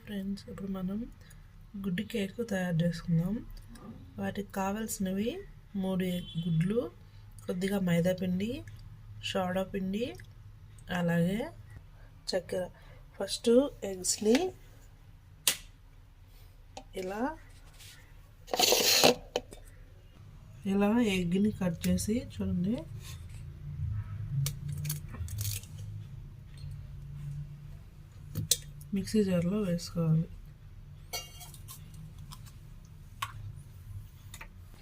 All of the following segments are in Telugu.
ఫ్రెండ్స్, ఇప్పుడు మనం గుడ్డు కేక్ తయారు చేసుకుందాం. వాటికి కావాల్సినవి 3 గుడ్లు, కొద్దిగా మైదా పిండి, సోడా పిండి, అలాగే చక్కెర. ఫస్ట్ ఎగ్స్ని ఇలా ఎగ్ని కట్ చేసి చూడండి, మిక్సీ జార్లో వేసుకోవాలి.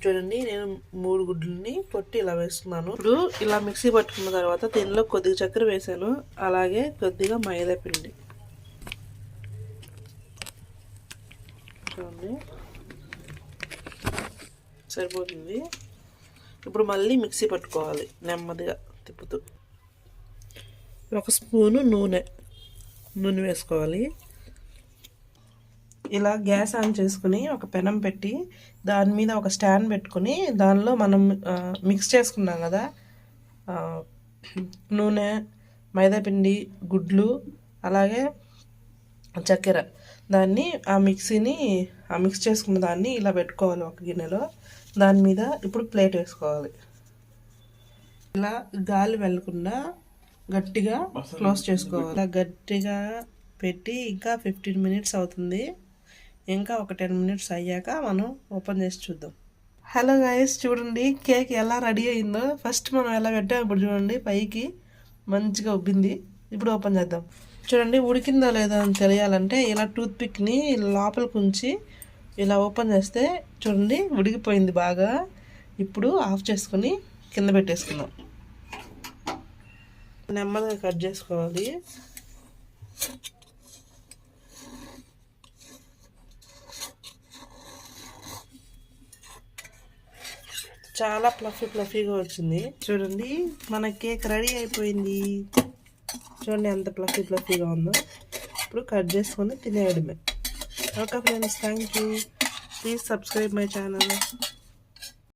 చూడండి, నేను 3 గుడ్లని కొట్టి ఇలా వేస్తున్నాను. ఇప్పుడు ఇలా మిక్సీ పట్టుకున్న తర్వాత దీనిలో కొద్దిగా చక్కెర వేసాను, అలాగే కొద్దిగా మైదా పిండి. చూడండి, సరిపోతుంది. ఇప్పుడు మళ్ళీ మిక్సీ పట్టుకోవాలి నెమ్మదిగా తిప్పుతూ. 1 స్పూను నూనె వేసుకోవాలి. ఇలా గ్యాస్ ఆన్ చేసుకుని ఒక పెనం పెట్టి దాని మీద ఒక స్టాండ్ పెట్టుకుని దానిలో మనం మిక్స్ చేసుకున్నాం కదా నూనె, మైదాపిండి, గుడ్లు, అలాగే చక్కెర, దాన్ని మిక్స్ చేసుకున్న దాన్ని ఇలా పెట్టుకోవాలి ఒక గిన్నెలో. దాని మీద ఇప్పుడు ప్లేట్ వేసుకోవాలి. ఇలా గాలి వెళ్ళకుండా గట్టిగా క్లోజ్ చేసుకోవాలి. ఇలా గట్టిగా పెట్టి ఇంకా 15 మినిట్స్ అవుతుంది. ఇంకా ఒక 10 మినిట్స్ అయ్యాక మనం ఓపెన్ చేసి చూద్దాం. హలో గైస్, చూడండి కేక్ ఎలా రెడీ అయిందో. ఫస్ట్ మనం ఎలా పెట్టాం, ఇప్పుడు చూడండి పైకి మంచిగా ఉబ్బింది. ఇప్పుడు ఓపెన్ చేద్దాం. చూడండి, ఉడికిందో లేదో అని తెలియాలంటే ఇలా టూత్ పిక్ని లోపలికి ఉంచి ఇలా ఓపెన్ చేస్తే చూడండి ఉడికిపోయింది బాగా. ఇప్పుడు ఆఫ్ చేసుకొని కింద పెట్టేసుకుందాం. నెమ్మదిగా కట్ చేసుకోవాలి. చాలా ఫ్లఫీగా వచ్చింది. చూడండి, మన కేక్ రెడీ అయిపోయింది. చూడండి ఎంత ఫ్లఫీగా ఉందో. ఇప్పుడు కట్ చేసుకొని తినేయడమే. Okay friends, thank you. Please subscribe my channel.